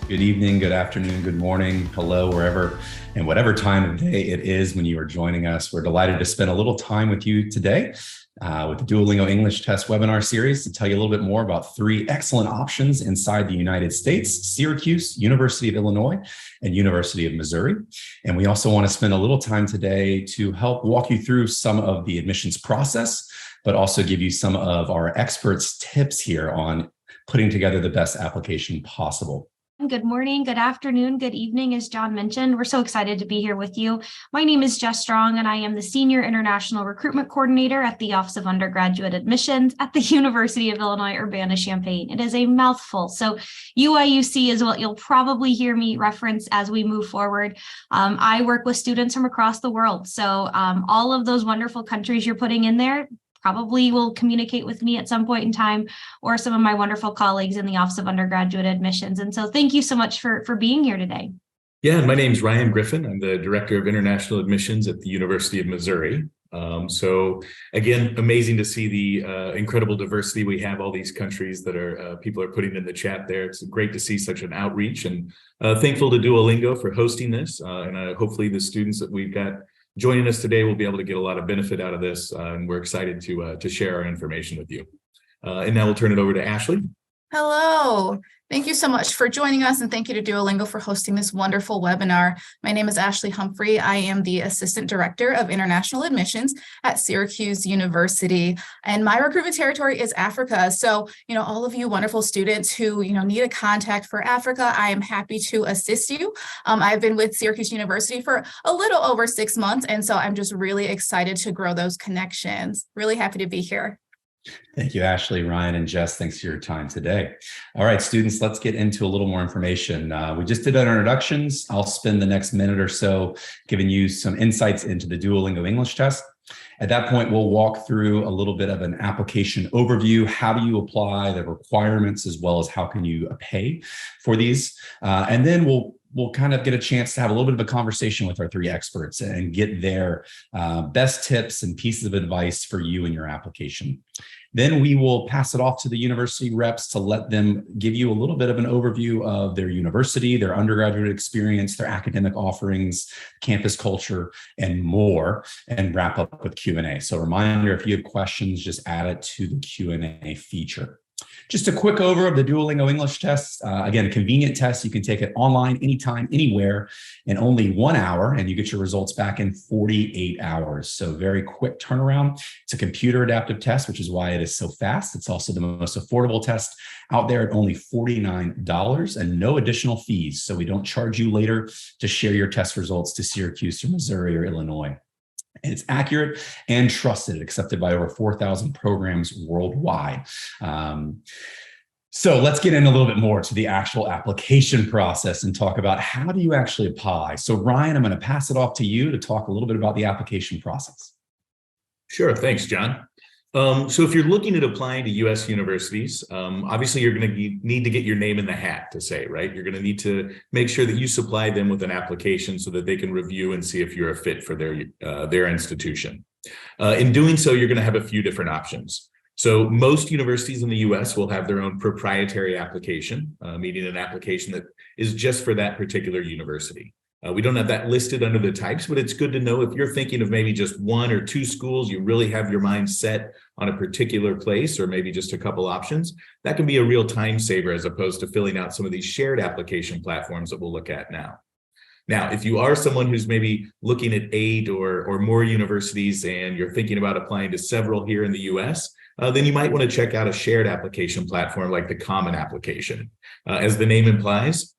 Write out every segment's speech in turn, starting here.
Good evening, good afternoon, good morning, hello, wherever and whatever time of day it is when you are joining us. We're delighted to spend a little time with you today with the Duolingo English Test webinar series to tell you a little bit more about three excellent options inside the United States: Syracuse, University of Illinois, and University of Missouri. And we also want to spend a little time today to help walk you through some of the admissions process, but also give you some of our experts' tips here on putting together the best application possible. Good morning, good afternoon, good evening. As John mentioned, we're so excited to be here with you. My name is Jess Strong, and I am the Senior International Recruitment Coordinator at the Office of Undergraduate Admissions at the University of Illinois Urbana-Champaign. It is a mouthful, so UIUC is what you'll probably hear me reference as we move forward. I work with students from across the world, so all of those wonderful countries you're putting in there probably will communicate with me at some point in time, or some of my wonderful colleagues in the Office of Undergraduate Admissions. And so thank you so much for being here today. Yeah, and my name's Ryan Griffin. I'm the Director of International Admissions at the University of Missouri. So again, amazing to see the incredible diversity we have, all these countries that are people are putting in the chat there. It's great to see such an outreach, and thankful to Duolingo for hosting this. And hopefully the students that we've got joining us today will be able to get a lot of benefit out of this, and we're excited to share our information with you. And now we'll turn it over to Ashley. Hello. Thank you so much for joining us, and thank you to Duolingo for hosting this wonderful webinar. My name is Ashley Humphrey. I am the Assistant Director of International Admissions at Syracuse University, and my recruitment territory is Africa. So, all of you wonderful students who, need a contact for Africa, I am happy to assist you. I've been with Syracuse University for a little over 6 months, and so I'm just really excited to grow those connections. Really happy to be here. Thank you, Ashley, Ryan, and Jess. Thanks for your time today. All right, students, let's get into a little more information. We just did our introductions. I'll spend the next minute or so giving you some insights into the Duolingo English Test. At that point, we'll walk through a little bit of an application overview. How do you apply, the requirements, as well as how can you pay for these? And then we'll kind of get a chance to have a little bit of a conversation with our three experts and get their best tips and pieces of advice for you in your application. Then we will pass it off to the university reps to let them give you a little bit of an overview of their university, their undergraduate experience, their academic offerings, campus culture, and more, and wrap up with Q&A. So reminder, if you have questions, just add it to the Q&A feature. Just a quick overview of the Duolingo English Test. Again, a convenient test. You can take it online, anytime, anywhere, in only 1 hour, and you get your results back in 48 hours. So very quick turnaround. It's a computer adaptive test, which is why it is so fast. It's also the most affordable test out there at only $49 and no additional fees. So we don't charge you later to share your test results to Syracuse or Missouri or Illinois. It's accurate and trusted, accepted by over 4,000 programs worldwide. So let's get in a little bit more to the actual application process and talk about how do you actually apply. So Ryan, I'm going to pass it off to you to talk a little bit about the application process. Sure, thanks, John. So if you're looking at applying to U.S. universities, obviously you're going to need to get your name in the hat to say, right? You're going to need to make sure that you supply them with an application so that they can review and see if you're a fit for their institution. In doing so, you're going to have a few different options. So most universities in the U.S. will have their own proprietary application, meaning an application that is just for that particular university. We don't have that listed under the types, but it's good to know if you're thinking of maybe just 1 or 2 schools, you really have your mind set on a particular place, or maybe just a couple options. That can be a real time saver as opposed to filling out some of these shared application platforms that we'll look at now. Now, if you are someone who's maybe looking at 8 or more universities and you're thinking about applying to several here in the US, then you might want to check out a shared application platform like the Common Application. As the name implies,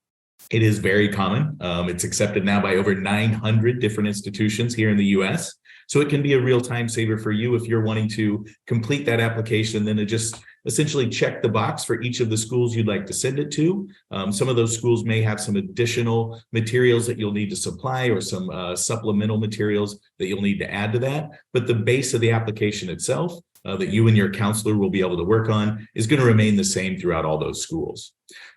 it is very common. It's accepted now by over 900 different institutions here in the US. So it can be a real time saver for you if you're wanting to complete that application, then to just essentially check the box for each of the schools you'd like to send it to. Some of those schools may have some additional materials that you'll need to supply, or some supplemental materials that you'll need to add to that. But the base of the application itself that you and your counselor will be able to work on is going to remain the same throughout all those schools.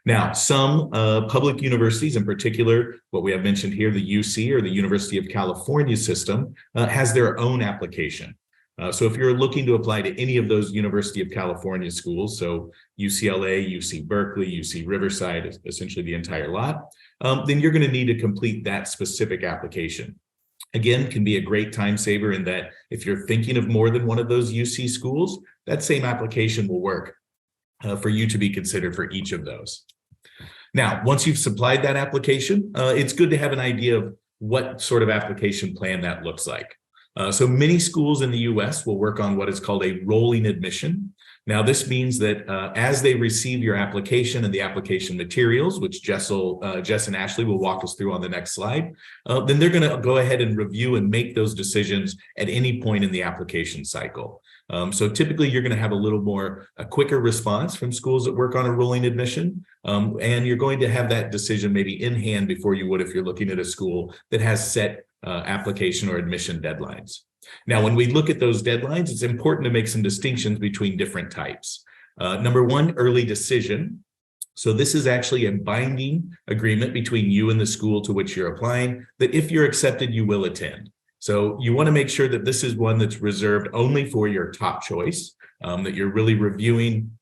Now, some public universities, in particular, what we have mentioned here, the UC, or the University of California system, has their own application. So if you're looking to apply to any of those University of California schools, so UCLA, UC Berkeley, UC Riverside, essentially the entire lot, then you're going to need to complete that specific application. Again, can be a great time saver in that if you're thinking of more than one of those UC schools, that same application will work for you to be considered for each of those. Now, once you've supplied that application, it's good to have an idea of what sort of application plan that looks like. So many schools in the US will work on what is called a rolling admission. Now, this means that as they receive your application and the application materials, which Jess and Ashley will walk us through on the next slide, then they're going to go ahead and review and make those decisions at any point in the application cycle. So typically, you're going to have a quicker response from schools that work on a rolling admission, and you're going to have that decision maybe in hand before you would if you're looking at a school that has set application or admission deadlines. Now, when we look at those deadlines, it's important to make some distinctions between different types. Number one, early decision. So this is actually a binding agreement between you and the school to which you're applying, that if you're accepted, you will attend. So you want to make sure that this is one that's reserved only for your top choice, that you're really reviewing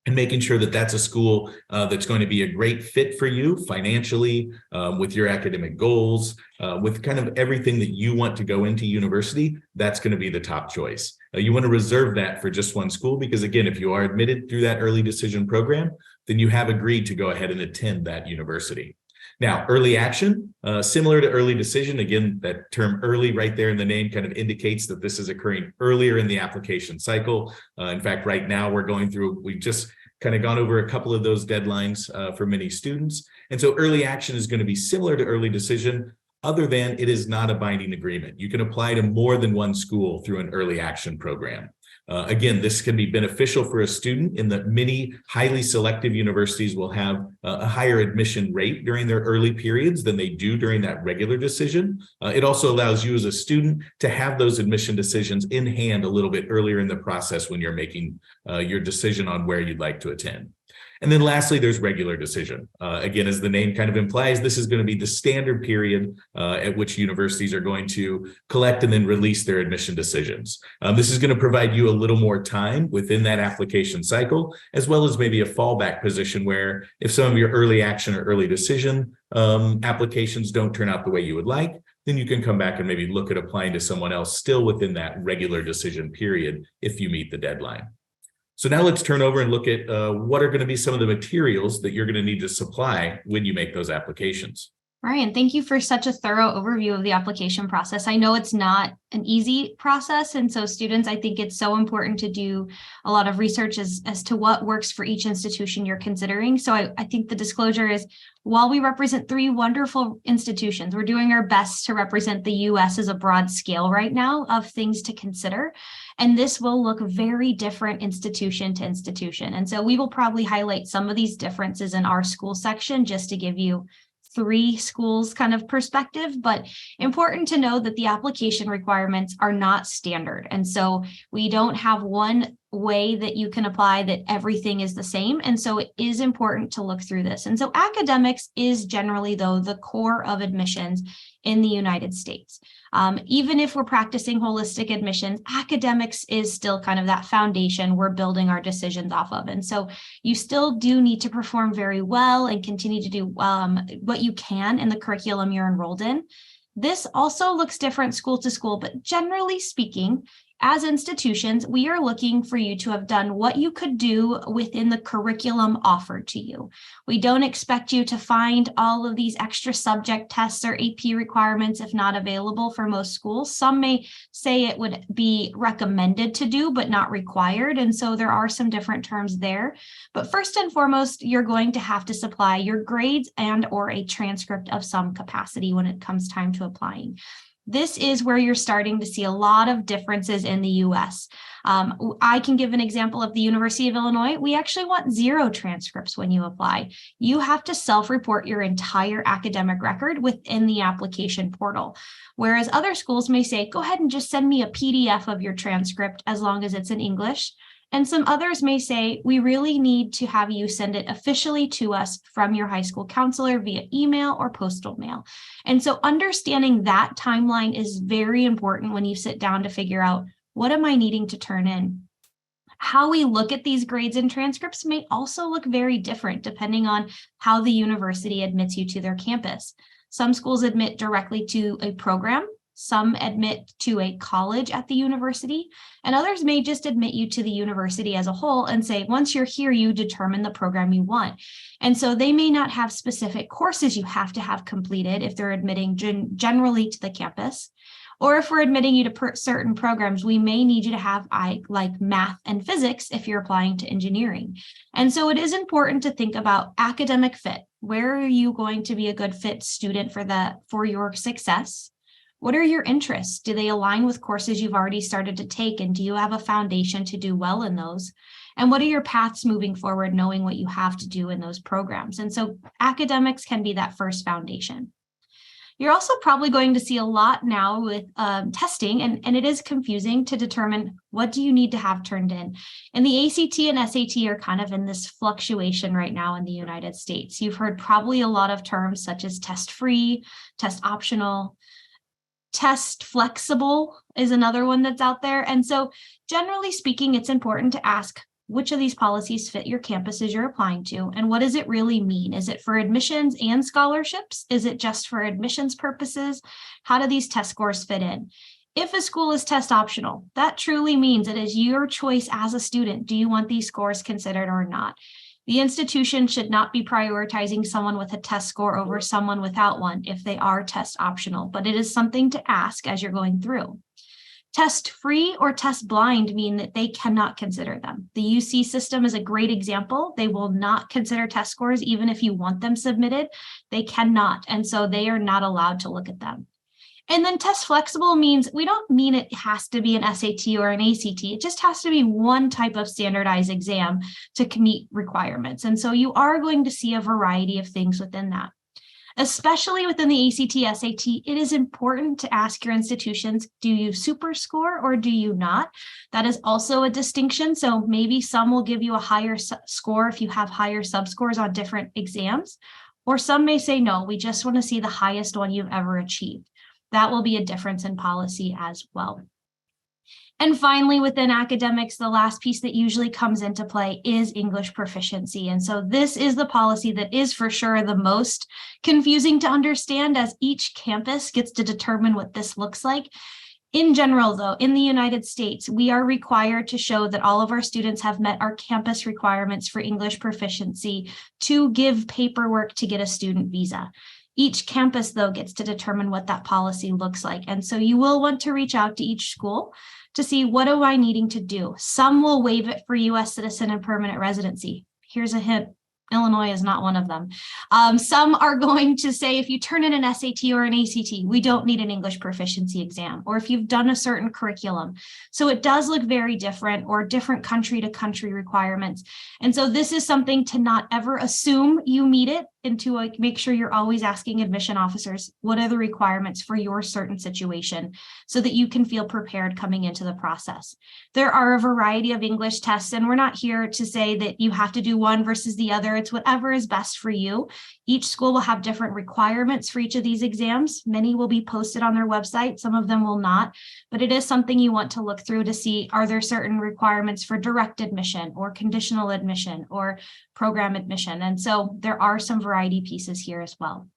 and making sure that that's a school that's going to be a great fit for you financially, with your academic goals, with kind of everything that you want to go into university. That's going to be the top choice. You want to reserve that for just one school because, again, if you are admitted through that early decision program, then you have agreed to go ahead and attend that university. Now, early action, similar to early decision, again, that term early right there in the name kind of indicates that this is occurring earlier in the application cycle. In fact, right now we've just kind of gone over a couple of those deadlines for many students. And so early action is going to be similar to early decision, other than it is not a binding agreement. You can apply to more than one school through an early action program. Again, this can be beneficial for a student in that many highly selective universities will have a higher admission rate during their early periods than they do during that regular decision. It also allows you as a student to have those admission decisions in hand a little bit earlier in the process when you're making your decision on where you'd like to attend. And then lastly, there's regular decision. Again, as the name kind of implies, this is going to be the standard period at which universities are going to collect and then release their admission decisions. This is going to provide you a little more time within that application cycle, as well as maybe a fallback position where if some of your early action or early decision applications don't turn out the way you would like, then you can come back and maybe look at applying to someone else still within that regular decision period if you meet the deadline. So now let's turn over and look at what are going to be some of the materials that you're going to need to supply when you make those applications. Ryan, thank you for such a thorough overview of the application process. I know it's not an easy process. And so students, I think it's so important to do a lot of research as to what works for each institution you're considering. So I think the disclosure is, while we represent 3 wonderful institutions, we're doing our best to represent the US as a broad scale right now of things to consider. And this will look very different institution to institution. And so we will probably highlight some of these differences in our school section just to give you 3 schools kind of perspective, but important to know that the application requirements are not standard. And so we don't have one way that you can apply that everything is the same. And so it is important to look through this. And so academics is generally, though, the core of admissions in the United States. Even if we're practicing holistic admissions, academics is still kind of that foundation we're building our decisions off of. And so you still do need to perform very well and continue to do what you can in the curriculum you're enrolled in. This also looks different school to school, but generally speaking, as institutions, we are looking for you to have done what you could do within the curriculum offered to you. We don't expect you to find all of these extra subject tests or AP requirements if not available for most schools. Some may say it would be recommended to do, but not required. And so there are some different terms there. But first and foremost, you're going to have to supply your grades and or a transcript of some capacity when it comes time to applying. This is where you're starting to see a lot of differences in the US. I can give an example of the University of Illinois. We actually want 0 transcripts when you apply. You have to self-report your entire academic record within the application portal. Whereas other schools may say, go ahead and just send me a PDF of your transcript as long as it's in English. And some others may say, we really need to have you send it officially to us from your high school counselor via email or postal mail. And so understanding that timeline is very important when you sit down to figure out What am I needing to turn in? How we look at these grades and transcripts may also look very different depending on how the university admits you to their campus. Some schools admit directly to a program, some admit to a college at the university, and others may just admit you to the university as a whole and say, once you're here, you determine the program you want. And so they may not have specific courses you have to have completed if they're admitting generally to the campus. Or if we're admitting you to certain programs, we may need you to have like math and physics if you're applying to engineering. And so it is important to think about academic fit. Where are you going to be a good fit student for your success? What are your interests? Do they align with courses you've already started to take? And do you have a foundation to do well in those? And what are your paths moving forward, knowing what you have to do in those programs? And so academics can be that first foundation. You're also probably going to see a lot now with testing, and it is confusing to determine what do you need to have turned in. And the ACT and SAT are kind of in this fluctuation right now in the United States. You've heard probably a lot of terms such as test free, test optional, test flexible is another one that's out there. And so generally speaking, it's important to ask, which of these policies fit your campuses you're applying to? And what does it really mean? Is it for admissions and scholarships? Is it just for admissions purposes? How do these test scores fit in? If a school is test optional, that truly means it is your choice as a student. Do you want these scores considered or not? The institution should not be prioritizing someone with a test score over someone without one if they are test optional, but it is something to ask as you're going through. Test free or test blind mean that they cannot consider them. The UC system is a great example. They will not consider test scores even if you want them submitted. They cannot, and so they are not allowed to look at them. And then test flexible means we don't mean it has to be an SAT or an ACT. It just has to be one type of standardized exam to meet requirements. And so you are going to see a variety of things within that. Especially within the ACT, SAT, it is important to ask your institutions, do you super score or do you not? That is also a distinction. So maybe some will give you a higher score if you have higher subscores on different exams, or some may say, no, we just want to see the highest one you've ever achieved. That will be a difference in policy as well. And finally, within academics, the last piece that usually comes into play is English proficiency. And so this is the policy that is for sure the most confusing to understand, as each campus gets to determine what this looks like. In general, though, in the United States, we are required to show that all of our students have met our campus requirements for English proficiency to give paperwork to get a student visa. Each campus, though, gets to determine what that policy looks like. And so you will want to reach out to each school to see, what am I needing to do? Some will waive it for U.S. citizen and permanent residency. Here's a hint. Illinois is not one of them. Some are going to say, if you turn in an SAT or an ACT, we don't need an English proficiency exam, or if you've done a certain curriculum. So it does look very different, or different country to country requirements. And so this is something to not ever assume you meet it, and to make sure you're always asking admission officers, what are the requirements for your certain situation, so that you can feel prepared coming into the process. There are a variety of English tests, and we're not here to say that you have to do one versus the other. It's whatever is best for you. Each school will have different requirements for each of these exams. Many will be posted on their website. Some of them will not, but it is something you want to look through to see, are there certain requirements for direct admission or conditional admission or program admission? And so there are some variety pieces here as well.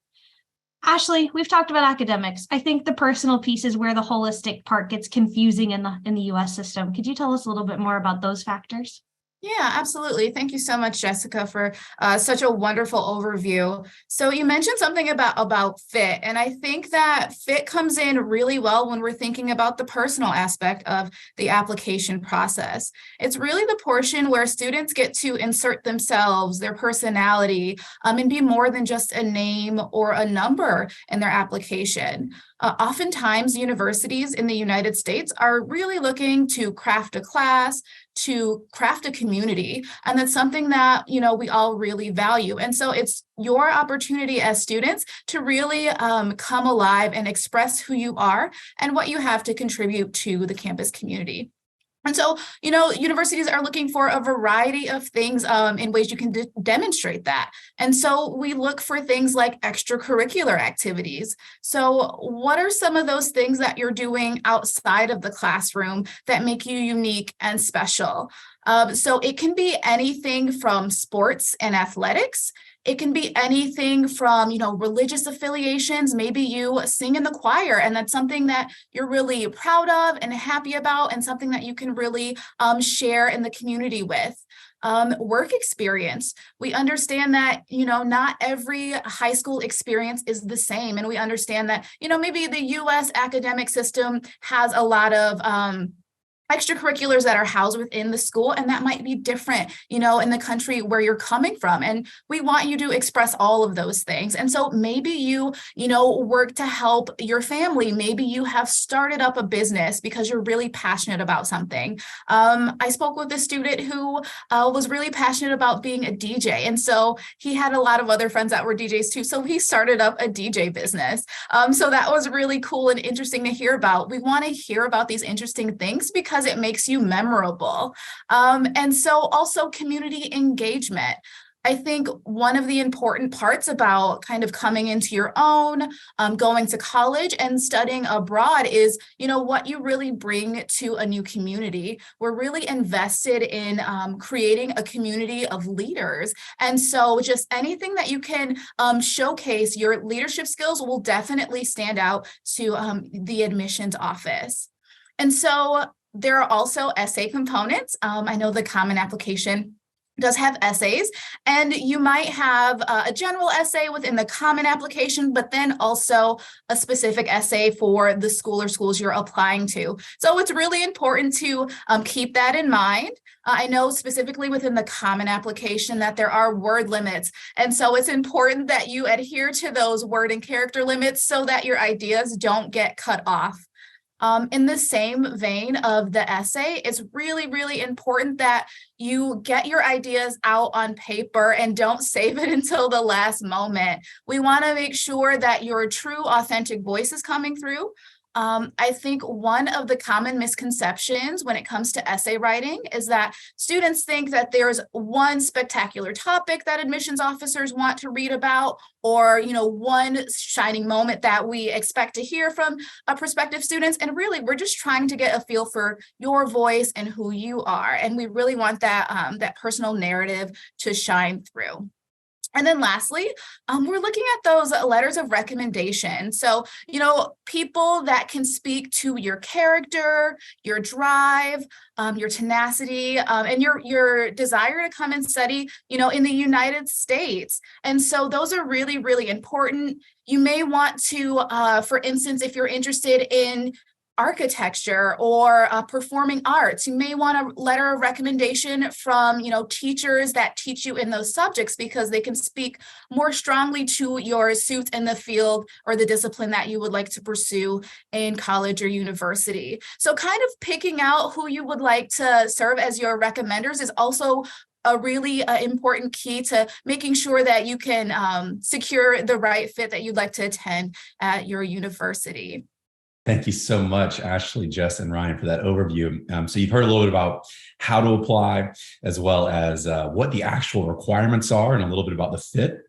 Ashley, we've talked about academics. I think the personal piece is where the holistic part gets confusing in the US system. Could you tell us a little bit more about those factors? Yeah, absolutely. Thank you so much, Jessica, for such a wonderful overview. So you mentioned something about fit, and I think that fit comes in really well when we're thinking about the personal aspect of the application process. It's really the portion where students get to insert themselves, their personality, and be more than just a name or a number in their application. Oftentimes, universities in the United States are really looking to craft a class, to craft a community, and that's something that we all really value. And so it's your opportunity as students to really come alive and express who you are and what you have to contribute to the campus community. And so, universities are looking for a variety of things in ways you can demonstrate that. And so we look for things like extracurricular activities. So what are some of those things that you're doing outside of the classroom that make you unique and special? So it can be anything from sports and athletics. It can be anything from, religious affiliations. Maybe you sing in the choir, and that's something that you're really proud of and happy about, and something that you can really share in the community with. Work experience. We understand that, not every high school experience is the same. And we understand that, maybe the US academic system has a lot of extracurriculars that are housed within the school, and that might be different, in the country where you're coming from. And we want you to express all of those things. And so maybe you work to help your family. Maybe you have started up a business because you're really passionate about something. I spoke with a student who was really passionate about being a DJ. And so he had a lot of other friends that were DJs too. So he started up a DJ business. So that was really cool and interesting to hear about. We want to hear about these interesting things because it makes you memorable. And so also community engagement. I think one of the important parts about kind of coming into your own, going to college and studying abroad is, what you really bring to a new community. We're really invested in creating a community of leaders. And so just anything that you can showcase your leadership skills will definitely stand out to the admissions office. And so there are also essay components. I know the Common Application does have essays, and you might have a general essay within the Common Application, but then also a specific essay for the school or schools you're applying to. So it's really important to keep that in mind. I know specifically within the Common Application that there are word limits, and so it's important that you adhere to those word and character limits so that your ideas don't get cut off. In the same vein of the essay, it's really, really important that you get your ideas out on paper and don't save it until the last moment. We want to make sure that your true, authentic voice is coming through. I think one of the common misconceptions when it comes to essay writing is that students think that there's one spectacular topic that admissions officers want to read about, or, one shining moment that we expect to hear from prospective students. And really, we're just trying to get a feel for your voice and who you are. And we really want that personal narrative to shine through. And then lastly, we're looking at those letters of recommendation. So, people that can speak to your character, your drive, your tenacity, and your desire to come and study, in the United States. And so those are really, really important. You may want to, for instance, if you're interested in architecture or performing arts, you may want a letter of recommendation from, teachers that teach you in those subjects, because they can speak more strongly to your suits in the field or the discipline that you would like to pursue in college or university. So kind of picking out who you would like to serve as your recommenders is also a really important key to making sure that you can secure the right fit that you'd like to attend at your university. Thank you so much, Ashley, Jess, and Ryan, for that overview. So you've heard a little bit about how to apply, as well as what the actual requirements are, and a little bit about the fit.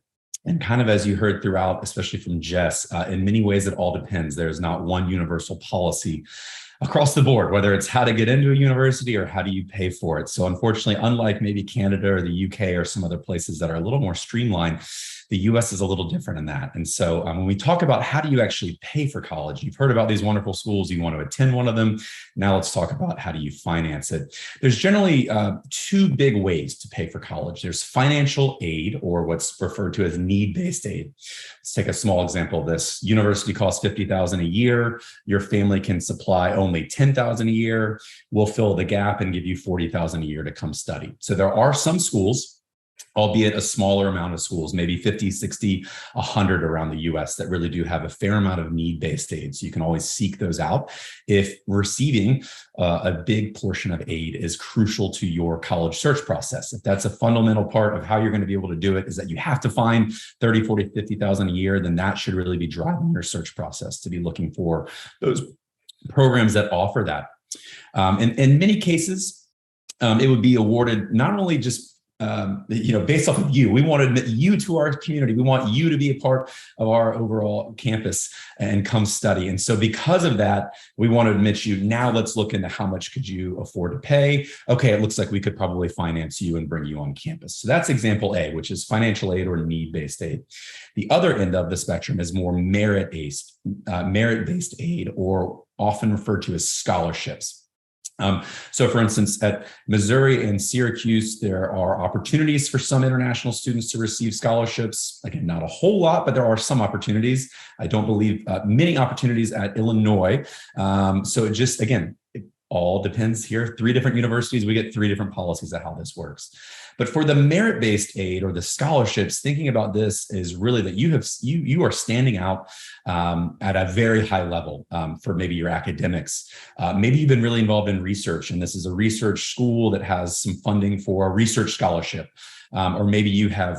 And kind of as you heard throughout, especially from Jess, in many ways, it all depends. There's not one universal policy across the board, whether it's how to get into a university or how do you pay for it. So unfortunately, unlike maybe Canada or the UK or some other places that are a little more streamlined, the US is a little different in that. And so when we talk about how do you actually pay for college, you've heard about these wonderful schools, you want to attend one of them. Now let's talk about how do you finance it. There's generally two big ways to pay for college. There's financial aid, or what's referred to as need-based aid. Let's take a small example of this. University costs $50,000 a year. Your family can supply only $10,000 a year. We'll fill the gap and give you $40,000 a year to come study. So there are some schools, albeit a smaller amount of schools, maybe 50, 60, 100 around the US, that really do have a fair amount of need-based aid. So you can always seek those out if receiving a big portion of aid is crucial to your college search process. If that's a fundamental part of how you're going to be able to do it, is that you have to find 30, 40, 50,000 a year, then that should really be driving your search process, to be looking for those programs that offer that. In many cases, it would be awarded not only just based off of you. We want to admit you to our community. We want you to be a part of our overall campus and come study. And so because of that, we want to admit you. Now let's look into how much could you afford to pay. Okay, it looks like we could probably finance you and bring you on campus. So that's example A, which is financial aid or need-based aid. The other end of the spectrum is more merit-based aid, or often referred to as scholarships. So for instance, at Missouri and Syracuse, there are opportunities for some international students to receive scholarships. Again, not a whole lot, but there are some opportunities. I don't believe many opportunities at Illinois. So it just, again, it all depends here. 3 different universities, we get 3 different policies of how this works. But for the merit-based aid or the scholarships, thinking about this is really that you are standing out at a very high level for maybe your academics. Maybe you've been really involved in research, and this is a research school that has some funding for a research scholarship. Or maybe you have,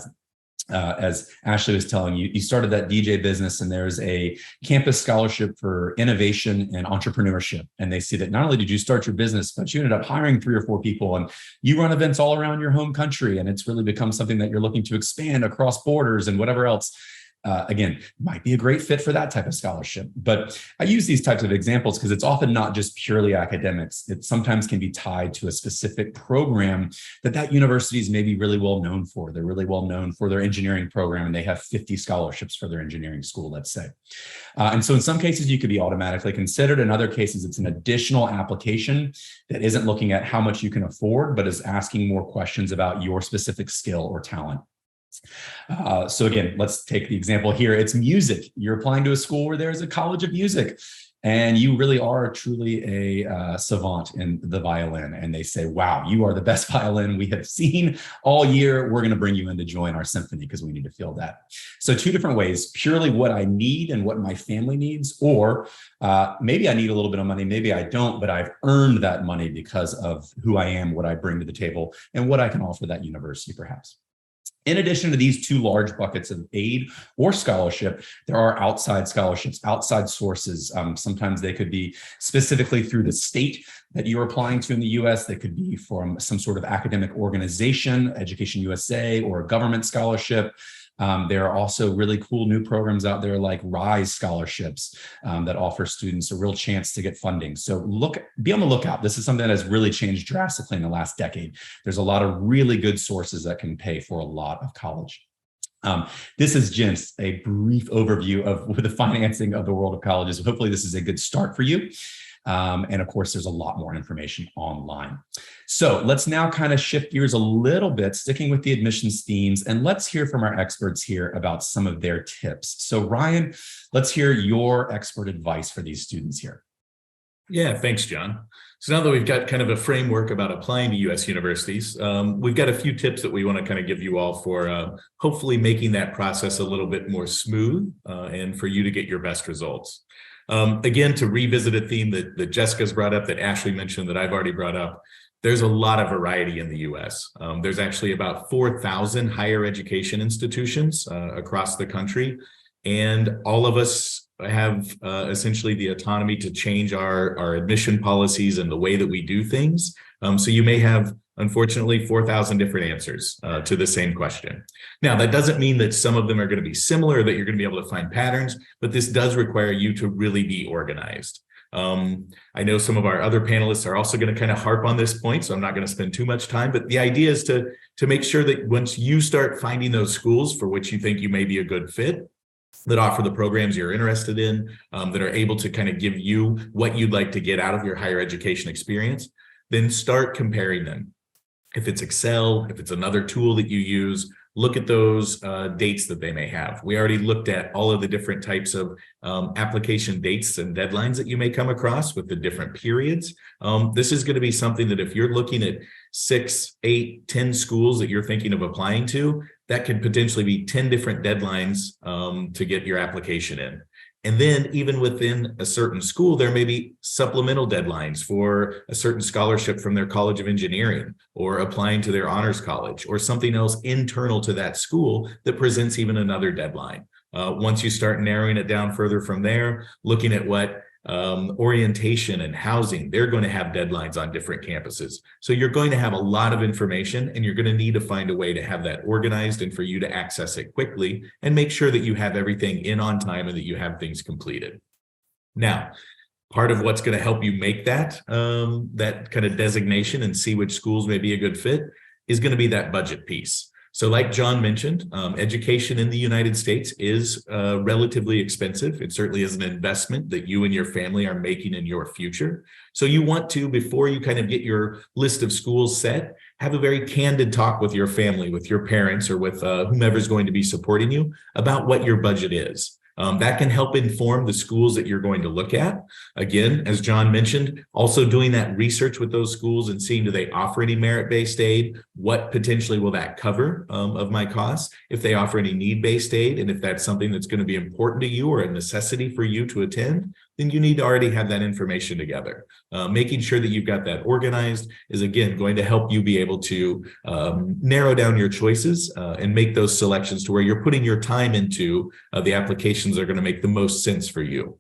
as Ashley was telling you, you started that DJ business, and there's a campus scholarship for innovation and entrepreneurship. And they see that not only did you start your business, but you ended up hiring 3 or 4 people, and you run events all around your home country. And it's really become something that you're looking to expand across borders and whatever else. Again, might be a great fit for that type of scholarship. But I use these types of examples because it's often not just purely academics. It sometimes can be tied to a specific program that university is maybe really well known for. They're really well known for their engineering program, and they have 50 scholarships for their engineering school, let's say. And so in some cases, you could be automatically considered. In other cases, it's an additional application that isn't looking at how much you can afford, but is asking more questions about your specific skill or talent. So again, let's take the example here. It's music. You're applying to a school where there's a college of music, and you really are truly a savant in the violin. And they say, wow, you are the best violin we have seen all year. We're going to bring you in to join our symphony because we need to feel that. So 2 different ways: purely what I need and what my family needs, or maybe I need a little bit of money, maybe I don't, but I've earned that money because of who I am, what I bring to the table, and what I can offer that university perhaps. In addition to these 2 large buckets of aid or scholarship, there are outside scholarships, outside sources. Sometimes they could be specifically through the state that you're applying to in the US. They could be from some sort of academic organization, Education USA, or a government scholarship. There are also really cool new programs out there like RISE scholarships that offer students a real chance to get funding. So be on the lookout. This is something that has really changed drastically in the last decade. There's a lot of really good sources that can pay for a lot of college. This is just a brief overview of the financing of the world of colleges. Hopefully this is a good start for you. And of course, there's a lot more information online. So let's now kind of shift gears a little bit, sticking with the admissions themes, and let's hear from our experts here about some of their tips. So Ryan, let's hear your expert advice for these students here. Yeah, thanks, John. So now that we've got kind of a framework about applying to U.S. universities, we've got a few tips that we want to kind of give you all for hopefully making that process a little bit more smooth and for you to get your best results. Again, to revisit a theme that Jessica's brought up, that Ashley mentioned, that I've already brought up, there's a lot of variety in the U.S. There's actually about 4,000 higher education institutions across the country, and all of us have essentially the autonomy to change our admission policies and the way that we do things. So you may have, unfortunately, 4,000 different answers to the same question. Now, that doesn't mean that some of them are going to be similar, that you're going to be able to find patterns, but this does require you to really be organized. I know some of our other panelists are also going to kind of harp on this point, so I'm not going to spend too much time, but the idea is to make sure that once you start finding those schools for which you think you may be a good fit, that offer the programs you're interested in, that are able to kind of give you what you'd like to get out of your higher education experience, then start comparing them. If it's Excel, if it's another tool that you use, look at those dates that they may have. We already looked at all of the different types of application dates and deadlines that you may come across with the different periods. This is going to be something that if you're looking at 6, 8, 10 schools that you're thinking of applying to, that could potentially be 10 different deadlines to get your application in. And then even within a certain school, there may be supplemental deadlines for a certain scholarship from their College of Engineering, or applying to their honors college, or something else internal to that school that presents even another deadline. Once you start narrowing it down further from there, looking at what orientation and housing, they're going to have deadlines on different campuses. So you're going to have a lot of information, and you're going to need to find a way to have that organized and for you to access it quickly and make sure that you have everything in on time and that you have things completed. Now, part of what's going to help you make that that kind of designation and see which schools may be a good fit is going to be that budget piece. So like John mentioned, education in the United States is relatively expensive. It certainly is an investment that you and your family are making in your future. So you want to, before you kind of get your list of schools set, have a very candid talk with your family, with your parents, or with whomever's going to be supporting you about what your budget is. That can help inform the schools that you're going to look at. Again, as John mentioned, also doing that research with those schools and seeing, do they offer any merit-based aid? What potentially will that cover of my costs? If they offer any need-based aid, and if that's something that's going to be important to you or a necessity for you to attend, then you need to already have that information together. Making sure that you've got that organized is, again, going to help you be able to narrow down your choices and make those selections to where you're putting your time into the applications that are going to make the most sense for you.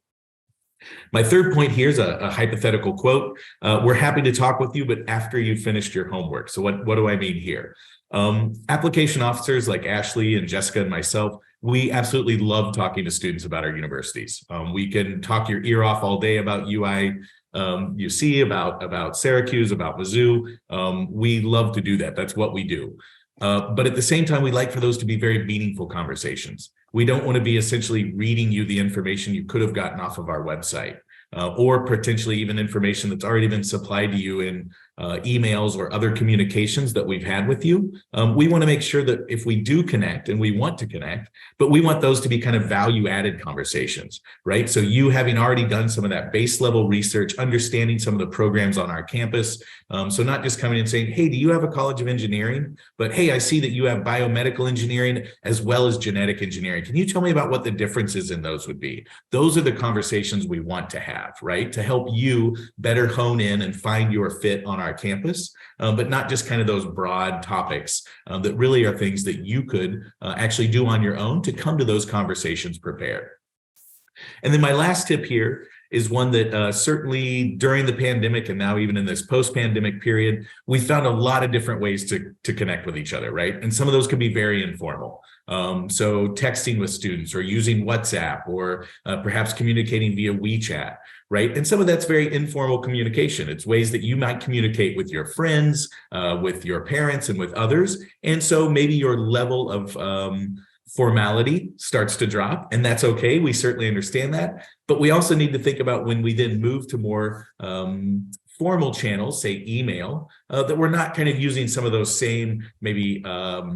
My third point here is a hypothetical quote. We're happy to talk with you, but after you've finished your homework. So what do I mean here? Application officers like Ashley and Jessica and myself, we absolutely love talking to students about our universities. We can talk your ear off all day about UC, about Syracuse, about Mizzou. We love to do that. That's what we do. But at the same time, we like for those to be very meaningful conversations. We don't want to be essentially reading you the information you could have gotten off of our website, or potentially even information that's already been supplied to you in emails or other communications that we've had with you. We want to make sure that if we do connect, and we want to connect, but we want those to be kind of value-added conversations, right? So you having already done some of that base level research, understanding some of the programs on our campus. So not just coming and saying, hey, do you have a College of Engineering? But hey, I see that you have biomedical engineering as well as genetic engineering. Can you tell me about what the differences in those would be? Those are the conversations we want to have, right? To help you better hone in and find your fit on our campus, but not just kind of those broad topics that really are things that you could actually do on your own to come to those conversations prepared. And then my last tip here is one that certainly during the pandemic, and now even in this post-pandemic period, we found a lot of different ways to connect with each other, right? And some of those can be very informal. So texting with students, or using WhatsApp, or perhaps communicating via WeChat, right? And some of that's very informal communication. It's ways that you might communicate with your friends, with your parents, and with others. And so maybe your level of formality starts to drop, and that's okay. We certainly understand that. But we also need to think about when we then move to more formal channels, say email, that we're not kind of using some of those same maybe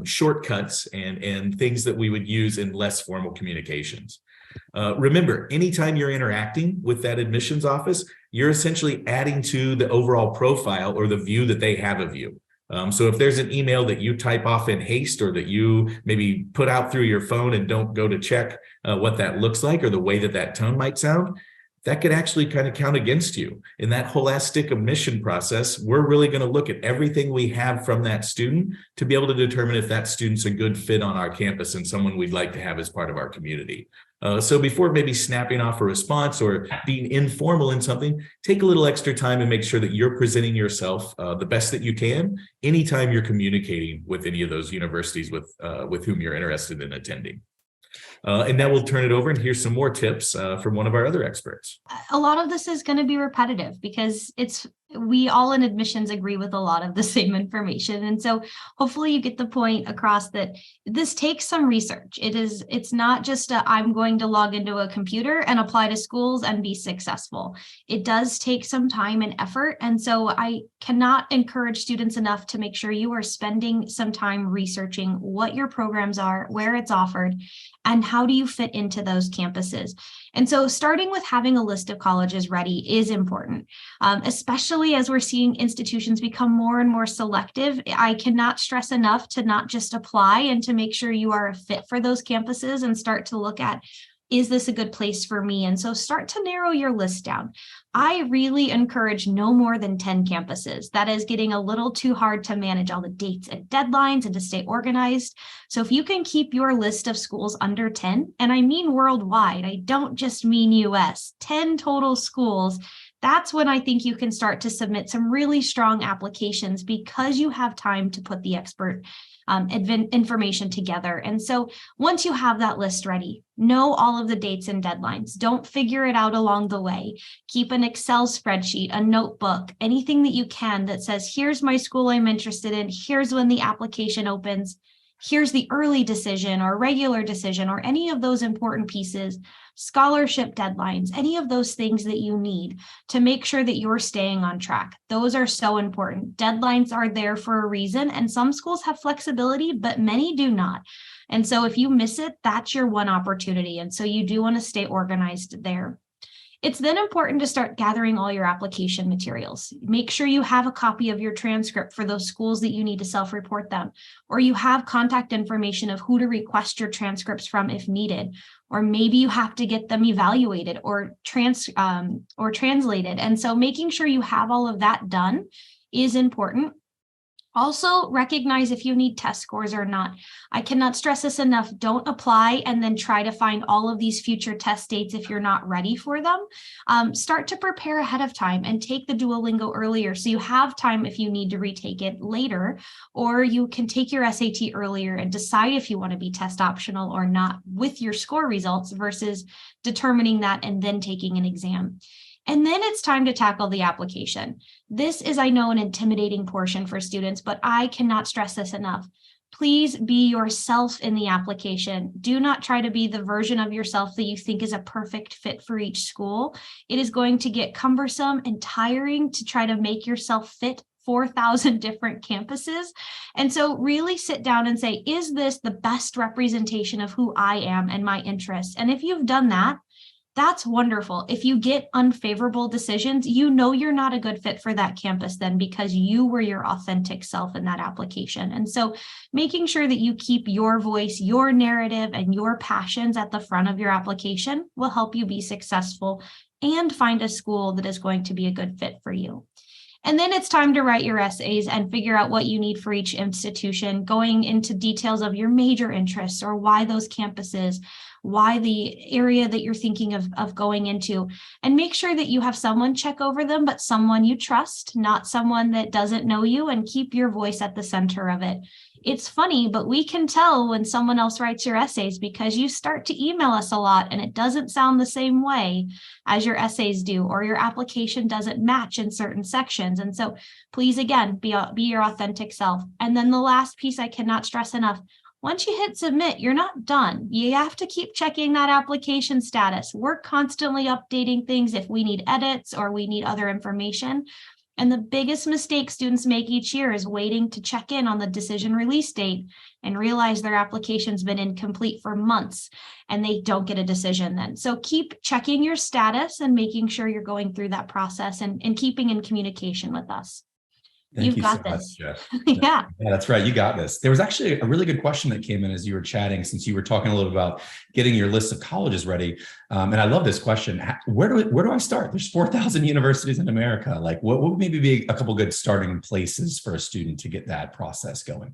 shortcuts and things that we would use in less formal communications. Remember, anytime you're interacting with that admissions office, you're essentially adding to the overall profile or the view that they have of you. So if there's an email that you type off in haste, or that you maybe put out through your phone and don't go to check what that looks like, or the way that tone might sound, that could actually kind of count against you. In that holistic admission process, we're really going to look at everything we have from that student to be able to determine if that student's a good fit on our campus and someone we'd like to have as part of our community. So before maybe snapping off a response or being informal in something, take a little extra time and make sure that you're presenting yourself the best that you can anytime you're communicating with any of those universities with whom you're interested in attending. And now we'll turn it over and hear some more tips from one of our other experts. A lot of this is going to be repetitive because we all in admissions agree with a lot of the same information. And so hopefully you get the point across that this takes some research. It's not just I'm going to log into a computer and apply to schools and be successful. It does take some time and effort. And so I cannot encourage students enough to make sure you are spending some time researching what your programs are, where it's offered, and how do you fit into those campuses. And so starting with having a list of colleges ready is important, especially as we're seeing institutions become more and more selective. I cannot stress enough to not just apply and to make sure you are a fit for those campuses and start to look at Is this a good place for me? And so start to narrow your list down. I really encourage no more than 10 campuses. That is getting a little too hard to manage all the dates and deadlines and to stay organized. So if you can keep your list of schools under 10, and I mean worldwide, I don't just mean US, 10 total schools, that's when I think you can start to submit some really strong applications because you have time to put the expert information together. And so once you have that list ready, know all of the dates and deadlines. Don't figure it out along the way. Keep an Excel spreadsheet, a notebook, anything that you can that says, here's my school I'm interested in. Here's when the application opens. Here's the early decision or regular decision or any of those important pieces, scholarship deadlines, any of those things that you need to make sure that you're staying on track. Those are so important. Deadlines are there for a reason, and some schools have flexibility, but many do not. And so if you miss it, that's your one opportunity. And so you do want to stay organized there. It's then important to start gathering all your application materials. Make sure you have a copy of your transcript for those schools that you need to self-report them, or you have contact information of who to request your transcripts from if needed, or maybe you have to get them evaluated or translated. And so making sure you have all of that done is important. Also, recognize if you need test scores or not. I cannot stress this enough. Don't apply and then try to find all of these future test dates if you're not ready for them. Start to prepare ahead of time and take the Duolingo earlier so you have time if you need to retake it later, or you can take your SAT earlier and decide if you want to be test optional or not with your score results versus determining that and then taking an exam. And then it's time to tackle the application. This is, I know, an intimidating portion for students, but I cannot stress this enough. Please be yourself in the application. Do not try to be the version of yourself that you think is a perfect fit for each school. It is going to get cumbersome and tiring to try to make yourself fit 4,000 different campuses. And so really sit down and say, is this the best representation of who I am and my interests? And if you've done that, that's wonderful. If you get unfavorable decisions, you know you're not a good fit for that campus then because you were your authentic self in that application. And so making sure that you keep your voice, your narrative, and your passions at the front of your application will help you be successful and find a school that is going to be a good fit for you. And then it's time to write your essays and figure out what you need for each institution, going into details of your major interests or why those campuses, why the area that you're thinking of going into, and make sure that you have someone check over them, but someone you trust, not someone that doesn't know you, and keep your voice at the center of it. It's funny, but we can tell when someone else writes your essays because you start to email us a lot and it doesn't sound the same way as your essays do, or your application doesn't match in certain sections. And so please, again, be your authentic self. And then the last piece I cannot stress enough, once you hit submit, you're not done. You have to keep checking that application status. We're constantly updating things if we need edits or we need other information. And the biggest mistake students make each year is waiting to check in on the decision release date and realize their application's been incomplete for months and they don't get a decision then. So keep checking your status and making sure you're going through that process and keeping in communication with us. Thank You've you got so this. much, Jeff. Yeah. Yeah, that's right. You got this. There was actually a really good question that came in as you were chatting, since you were talking a little about getting your list of colleges ready. And I love this question. Where do I start? There's 4,000 universities in America. Like, what would maybe be a couple good starting places for a student to get that process going?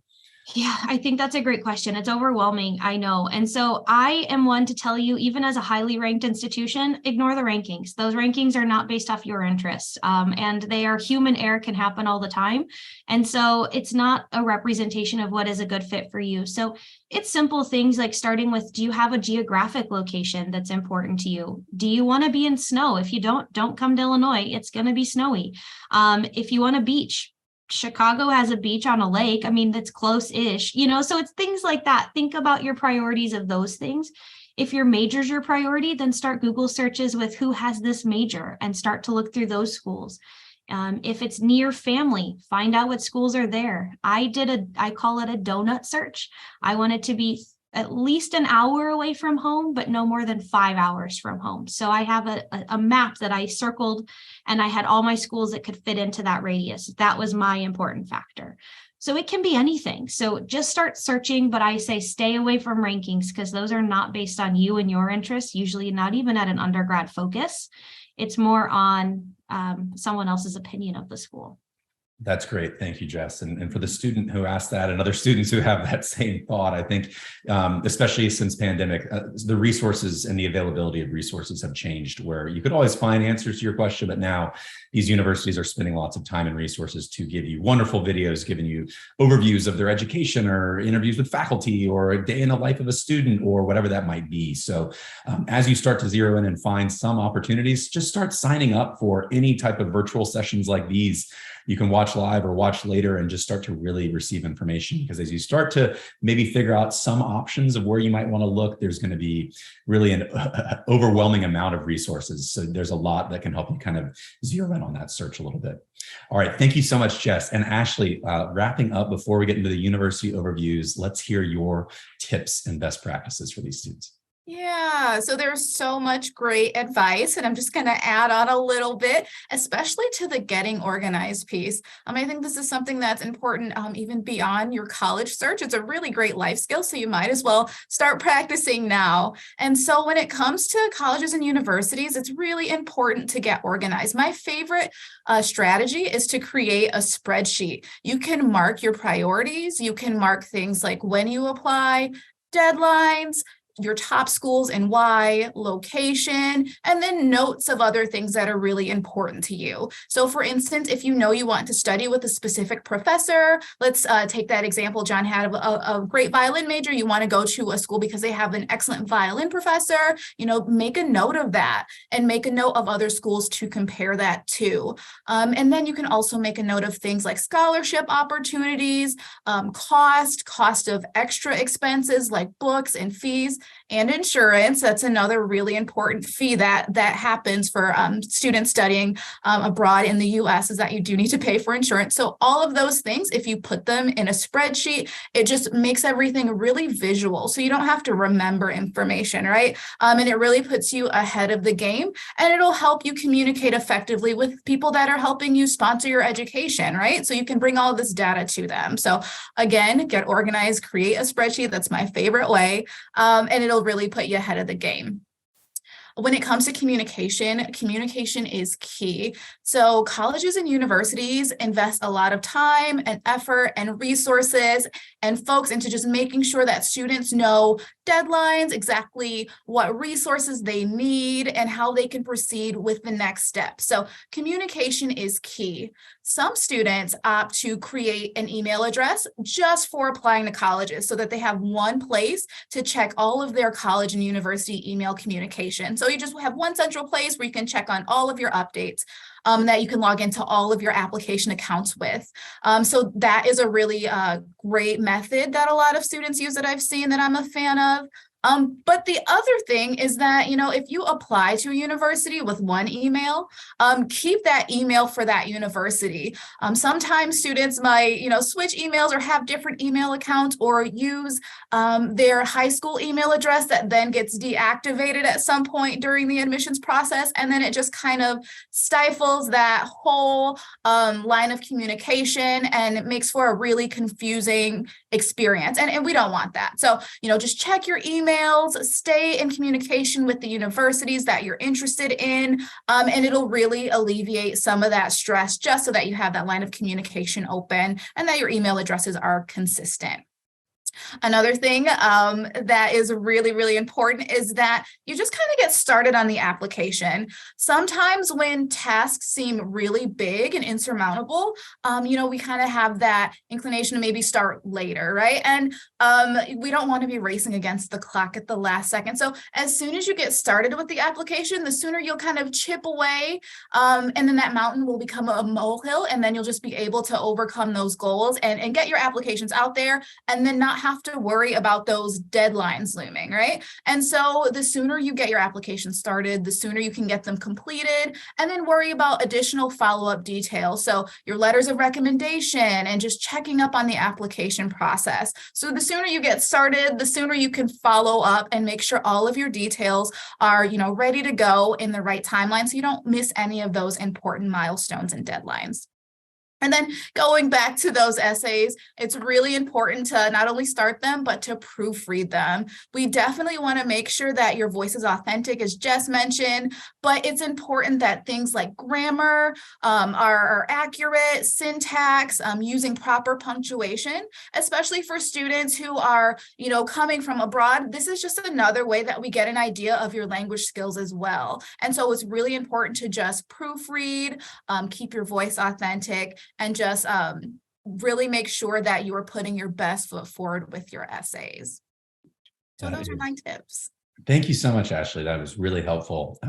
Yeah, I think that's a great question. It's overwhelming, I know. And so I am one to tell you, even as a highly ranked institution, ignore the rankings. Those rankings are not based off your interests, and they are human error, can happen all the time. And so it's not a representation of what is a good fit for you. So it's simple things like starting with, do you have a geographic location that's important to you? Do you want to be in snow? If you don't come to Illinois. It's going to be snowy. If you want a beach, Chicago has a beach on a lake. I mean, that's close-ish, so it's things like that. Think about your priorities of those things. If your major's your priority, then start Google searches with who has this major and start to look through those schools. If it's near family, find out what schools are there. I call it a donut search. I want it to be at least an hour away from home, but no more than 5 hours from home. So I have a map that I circled and I had all my schools that could fit into that radius. That was my important factor. So it can be anything. So just start searching, but I say stay away from rankings because those are not based on you and your interests, usually not even at an undergrad focus. It's more on someone else's opinion of the school. That's great. Thank you, Jess. And for the student who asked that and other students who have that same thought, I think, especially since pandemic, the resources and the availability of resources have changed where you could always find answers to your question, but now these universities are spending lots of time and resources to give you wonderful videos, giving you overviews of their education or interviews with faculty or a day in the life of a student or whatever that might be. So as you start to zero in and find some opportunities, just start signing up for any type of virtual sessions like these. You can watch live or watch later and just start to really receive information, because as you start to maybe figure out some options of where you might want to look, there's going to be really an overwhelming amount of resources. So there's a lot that can help you kind of zero in on that search a little bit. All right. Thank you so much, Jess. And Ashley, wrapping up before we get into the university overviews, let's hear your tips and best practices for these students. Yeah, so there's so much great advice, and I'm just going to add on a little bit, especially to the getting organized piece. I think this is something that's important even beyond your college search. It's a really great life skill, so you might as well start practicing now. And so when it comes to colleges and universities, it's really important to get organized. My favorite strategy is to create a spreadsheet. You can mark your priorities. You can mark things like when you apply, deadlines, your top schools and why, location, and then notes of other things that are really important to you. So for instance, if you know you want to study with a specific professor, let's take that example. John had a great violin major. You want to go to a school because they have an excellent violin professor, make a note of that and make a note of other schools to compare that to. And then you can also make a note of things like scholarship opportunities, cost of extra expenses like books and fees, and insurance. That's another really important fee that happens for students studying abroad in the US, is that you do need to pay for insurance. So all of those things, if you put them in a spreadsheet, it just makes everything really visual. So you don't have to remember information, right? And it really puts you ahead of the game, and it'll help you communicate effectively with people that are helping you sponsor your education, right? So you can bring all of this data to them. So again, get organized, create a spreadsheet. That's my favorite way. And it'll really put you ahead of the game. When it comes to communication is key. So colleges and universities invest a lot of time and effort and resources and folks into just making sure that students know deadlines, exactly what resources they need, and how they can proceed with the next step. So communication is key. Some students opt to create an email address just for applying to colleges so that they have one place to check all of their college and university email communication. So you just have one central place where you can check on all of your updates. That you can log into all of your application accounts with. So that is a really great method that a lot of students use that I've seen that I'm a fan of. But the other thing is that, if you apply to a university with one email, keep that email for that university. Sometimes students might, switch emails or have different email accounts or use their high school email address that then gets deactivated at some point during the admissions process. And then it just kind of stifles that whole line of communication, and it makes for a really confusing experience. And we don't want that. So, just check your emails, stay in communication with the universities that you're interested in, and it'll really alleviate some of that stress, just so that you have that line of communication open and that your email addresses are consistent. Another thing that is really, really important is that you just kind of get started on the application. Sometimes when tasks seem really big and insurmountable, we kind of have that inclination to maybe start later, right? And we don't want to be racing against the clock at the last second. So as soon as you get started with the application, the sooner you'll kind of chip away, and then that mountain will become a molehill, and then you'll just be able to overcome those goals and get your applications out there, and then not have to worry about those deadlines looming, right? And so the sooner you get your application started, the sooner you can get them completed, and then worry about additional follow-up details. So your letters of recommendation and just checking up on the application process. So the sooner you get started, the sooner you can follow up and make sure all of your details are, ready to go in the right timeline, so you don't miss any of those important milestones and deadlines. And then going back to those essays, it's really important to not only start them, but to proofread them. We definitely want to make sure that your voice is authentic, as Jess mentioned, but it's important that things like grammar are accurate, syntax, using proper punctuation, especially for students who are, coming from abroad. This is just another way that we get an idea of your language skills as well. And so it's really important to just proofread, keep your voice authentic, and just really make sure that you are putting your best foot forward with your essays. So those are my tips. Thank you so much, Ashley. That was really helpful.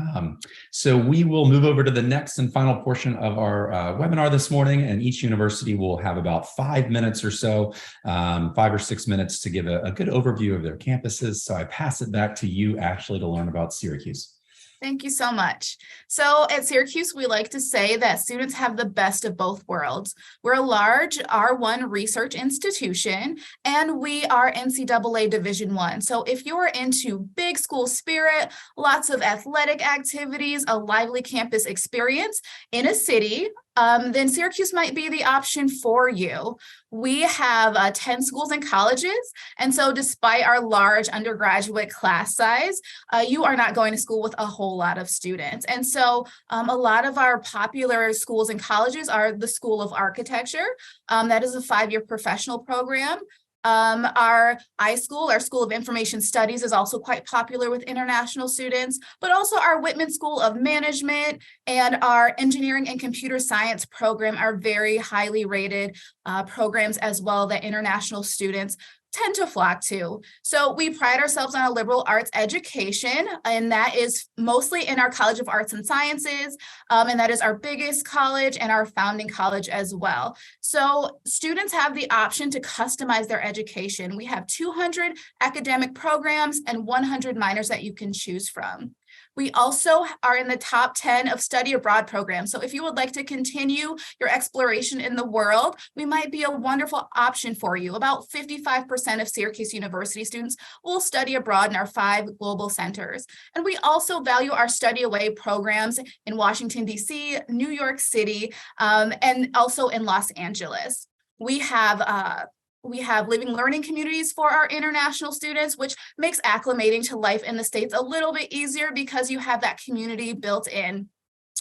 So we will move over to the next and final portion of our webinar this morning, and each university will have about 5 minutes or so, 5 or 6 minutes to give a good overview of their campuses. So I pass it back to you, Ashley, to learn about Syracuse. Thank you so much. So at Syracuse, we like to say that students have the best of both worlds. We're a large R1 research institution, and we are NCAA Division I. So if you're into big school spirit, lots of athletic activities, a lively campus experience in a city, then Syracuse might be the option for you. We have 10 schools and colleges, and so despite our large undergraduate class size, you are not going to school with a whole lot of students. And so a lot of our popular schools and colleges are the School of Architecture. That is a 5-year professional program. Our iSchool, our School of Information Studies, is also quite popular with international students, but also our Whitman School of Management and our Engineering and Computer Science program are very highly rated programs as well that international students tend to flock to. So we pride ourselves on a liberal arts education, and that is mostly in our College of Arts and Sciences, and that is our biggest college and our founding college as well. So students have the option to customize their education. We have 200 academic programs and 100 minors that you can choose from. We also are in the top 10 of study abroad programs. So if you would like to continue your exploration in the world, we might be a wonderful option for you. About 55% of Syracuse University students will study abroad in our 5 global centers. And we also value our study away programs in Washington, D.C., New York City, and also in Los Angeles. We have living learning communities for our international students, which makes acclimating to life in the States a little bit easier because you have that community built in.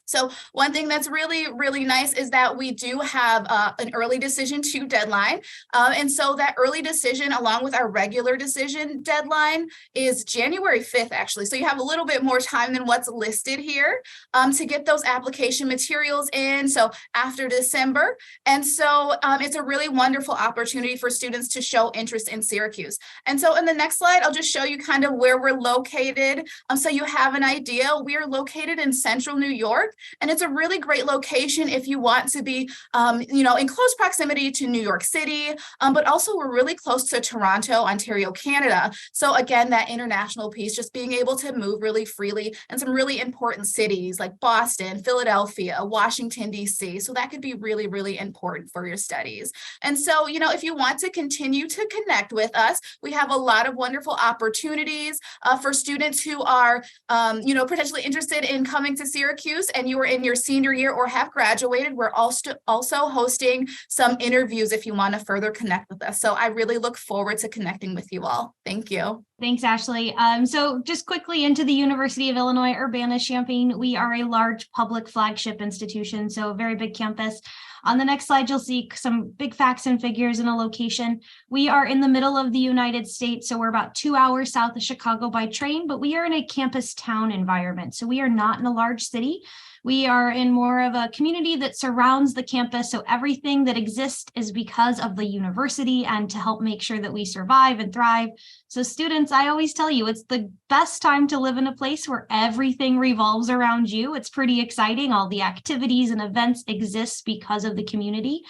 So one thing that's really, really nice is that we do have an early decision to deadline. And so that early decision, along with our regular decision deadline, is January 5th, actually. So you have a little bit more time than what's listed here to get those application materials in. So after December. And so it's a really wonderful opportunity for students to show interest in Syracuse. And so in the next slide, I'll just show you kind of where we're located. So you have an idea. We are located in central New York. And it's a really great location if you want to be, in close proximity to New York City, but also we're really close to Toronto, Ontario, Canada. So again, that international piece, just being able to move really freely, and some really important cities like Boston, Philadelphia, Washington, D.C. So that could be really, really important for your studies. And so, if you want to continue to connect with us, we have a lot of wonderful opportunities for students who are, potentially interested in coming to Syracuse, and you are in your senior year or have graduated. We're also hosting some interviews if you want to further connect with us. So I really look forward to connecting with you all. Thank you. Thanks, Ashley. So just quickly into the University of Illinois Urbana-Champaign, we are a large public flagship institution, so a very big campus. On the next slide, you'll see some big facts and figures in a location. We are in the middle of the United States, so we're about 2 hours south of Chicago by train, but we are in a campus town environment. So we are not in a large city. We are in more of a community that surrounds the campus. So everything that exists is because of the university and to help make sure that we survive and thrive. So students, I always tell you, it's the best time to live in a place where everything revolves around you. It's pretty exciting. All the activities and events exist because of the community.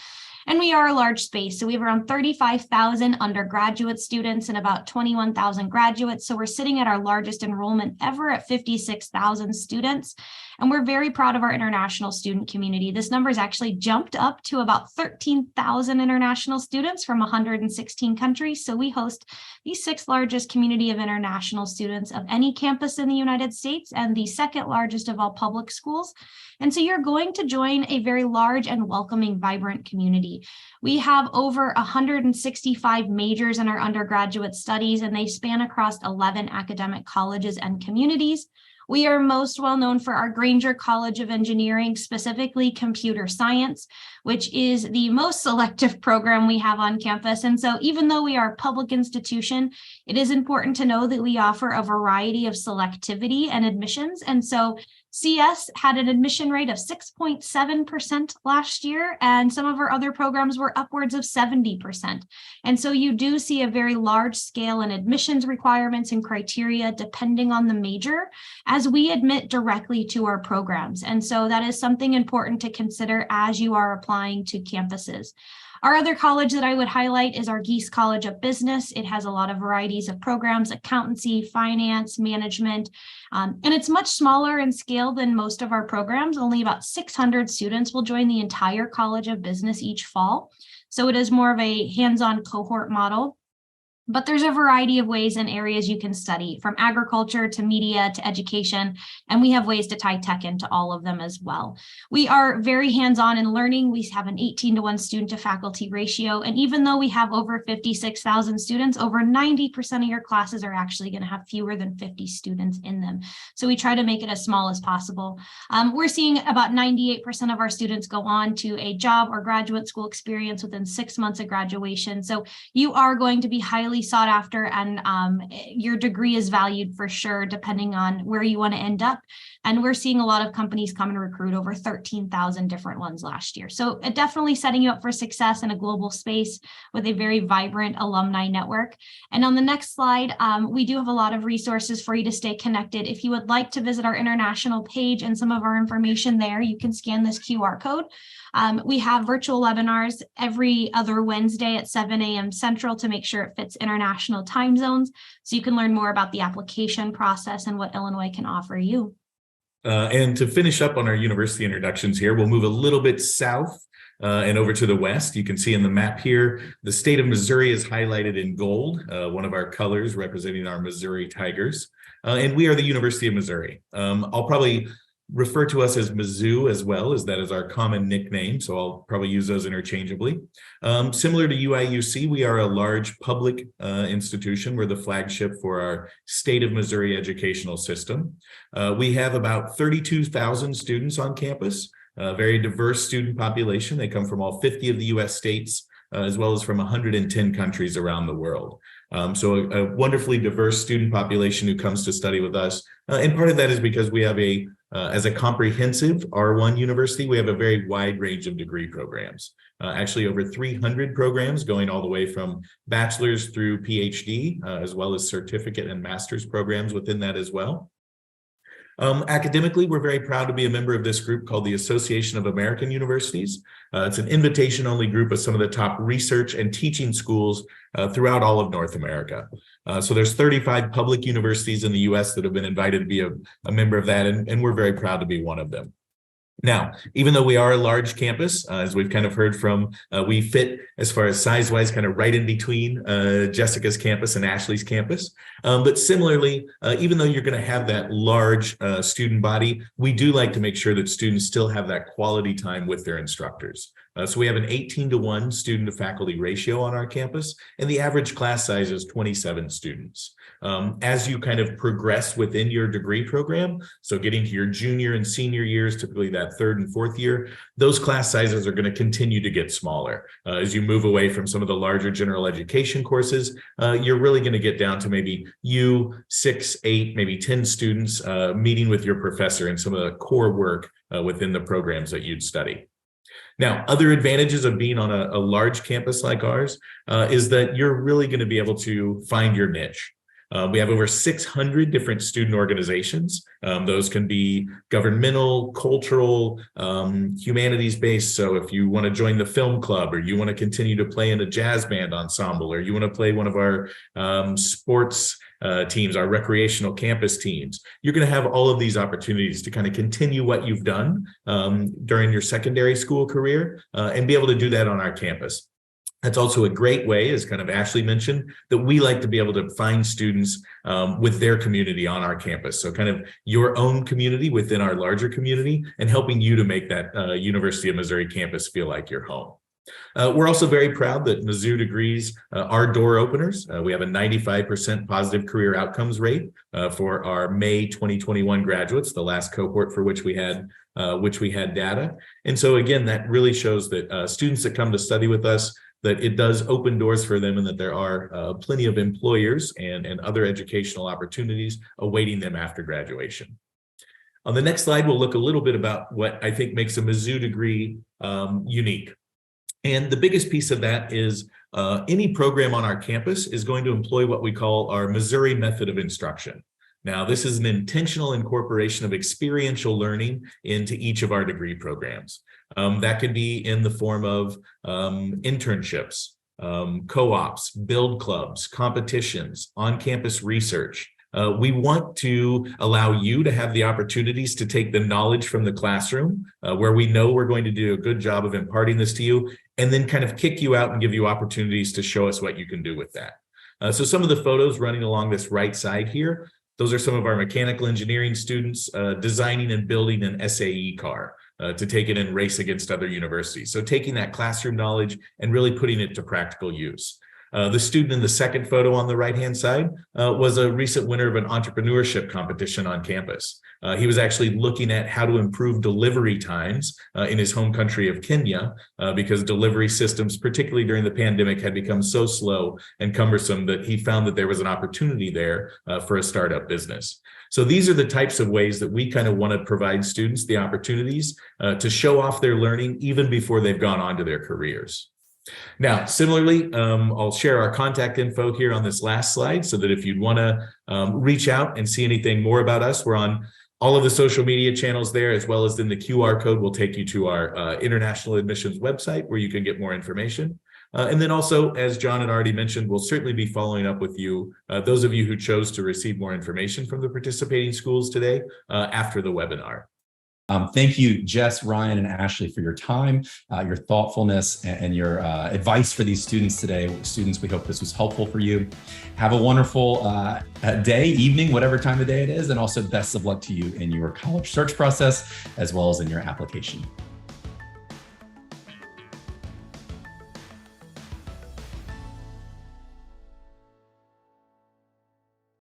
And we are a large space. So we have around 35,000 undergraduate students and about 21,000 graduates. So we're sitting at our largest enrollment ever at 56,000 students. And we're very proud of our international student community. This number has actually jumped up to about 13,000 international students from 116 countries. So we host the sixth largest community of international students of any campus in the United States and the second largest of all public schools. And so you're going to join a very large and welcoming, vibrant community. We have over 165 majors in our undergraduate studies, and they span across 11 academic colleges and communities. We are most well known for our Granger College of Engineering, specifically computer science, which is the most selective program we have on campus. And so even though we are a public institution, it is important to know that we offer a variety of selectivity and admissions. And so CS had an admission rate of 6.7% last year, and some of our other programs were upwards of 70%. And so you do see a very large scale in admissions requirements and criteria depending on the major as we admit directly to our programs. And so that is something important to consider as you are applying to campuses. Our other college that I would highlight is our Geese College of Business. It has a lot of varieties of programs, accountancy, finance, management, and it's much smaller in scale than most of our programs. Only about 600 students will join the entire College of Business each fall. So it is more of a hands-on cohort model. But there's a variety of ways and areas you can study, from agriculture to media to education, and we have ways to tie tech into all of them as well. We are very hands-on in learning. We have an 18-to-1 student to faculty ratio, and even though we have over 56,000 students, over 90% of your classes are actually going to have fewer than 50 students in them. So we try to make it as small as possible. We're seeing about 98% of our students go on to a job or graduate school experience within 6 months of graduation. So you are going to be highly sought after, and your degree is valued for sure, depending on where you want to end up. And we're seeing a lot of companies come and recruit, over 13,000 different ones last year. So definitely setting you up for success in a global space with a very vibrant alumni network. And on the next slide, we do have a lot of resources for you to stay connected. If you would like to visit our international page and some of our information there, you can scan this QR code. We have virtual webinars every other Wednesday at 7 a.m. Central to make sure it fits international time zones, so you can learn more about the application process and what Illinois can offer you. And to finish up on our university introductions here, we'll move a little bit south and over to the west. You can see in the map here, the state of Missouri is highlighted in gold, one of our colors representing our Missouri Tigers. And we are the University of Missouri. I'll probably refer to us as Mizzou as well, as that is our common nickname. So I'll probably use those interchangeably. Similar to UIUC, we are a large public institution. We're the flagship for our state of Missouri educational system. We have about 32,000 students on campus, a very diverse student population. They come from all 50 of the US states, as well as from 110 countries around the world. So a wonderfully diverse student population who comes to study with us. And part of that is because we have as a comprehensive R1 university, we have a very wide range of degree programs. Actually over 300 programs going all the way from bachelor's through PhD, as well as certificate and master's programs within that as well. Academically, we're very proud to be a member of this group called the Association of American Universities. It's an invitation-only group of some of the top research and teaching schools throughout all of North America. So there's 35 public universities in the US that have been invited to be a member of that, and we're very proud to be one of them. Now, even though we are a large campus, as we've kind of heard from, we fit as far as size-wise kind of right in between Jessica's campus and Ashley's campus. But similarly, even though you're going to have that large student body, we do like to make sure that students still have that quality time with their instructors. So we have an 18-to-1 student to faculty ratio on our campus, and the average class size is 27 students. As you kind of progress within your degree program, so getting to your junior and senior years, typically that third and fourth year, those class sizes are going to continue to get smaller. As you move away from some of the larger general education courses, you're really going to get down to maybe 6, 8, maybe 10 students meeting with your professor and some of the core work within the programs that you'd study. Now, other advantages of being on a large campus like ours is that you're really going to be able to find your niche. We have over 600 different student organizations. Those can be governmental, cultural, humanities-based. So if you want to join the film club, or you want to continue to play in a jazz band ensemble, or you want to play one of our sports teams, our recreational campus teams, you're going to have all of these opportunities to kind of continue what you've done during your secondary school career and be able to do that on our campus. That's also a great way, as kind of Ashley mentioned, that we like to be able to find students with their community on our campus. So kind of your own community within our larger community, and helping you to make that University of Missouri campus feel like your home. We're also very proud that Mizzou degrees are door openers. We have a 95% positive career outcomes rate for our May 2021 graduates, the last cohort for which we had data. And so again, that really shows that students that come to study with us, that it does open doors for them, and that there are plenty of employers and other educational opportunities awaiting them after graduation. On the next slide, we'll look a little bit about what I think makes a Mizzou degree unique. And the biggest piece of that is any program on our campus is going to employ what we call our Missouri method of instruction. Now, this is an intentional incorporation of experiential learning into each of our degree programs. That could be in the form of internships, co-ops, build clubs, competitions, on-campus research. We want to allow you to have the opportunities to take the knowledge from the classroom, where we know we're going to do a good job of imparting this to you, and then kind of kick you out and give you opportunities to show us what you can do with that. So some of the photos running along this right side here, those are some of our mechanical engineering students designing and building an SAE car to take it and race against other universities. So taking that classroom knowledge and really putting it to practical use. The student in the second photo on the right-hand side was a recent winner of an entrepreneurship competition on campus. He was actually looking at how to improve delivery times in his home country of Kenya, because delivery systems, particularly during the pandemic, had become so slow and cumbersome that he found that there was an opportunity there for a startup business. So these are the types of ways that we kind of want to provide students the opportunities to show off their learning even before they've gone on to their careers. Now, similarly, I'll share our contact info here on this last slide, so that if you'd want to reach out and see anything more about us, we're on all of the social media channels there, as well as then the QR code will take you to our international admissions website, where you can get more information. And then also, as John had already mentioned, we'll certainly be following up with you, those of you who chose to receive more information from the participating schools today after the webinar. Thank you, Jess, Ryan, and Ashley, for your time, your thoughtfulness, and your advice for these students today. Students, we hope this was helpful for you. Have a wonderful day, evening, whatever time of day it is, and also best of luck to you in your college search process, as well as in your application.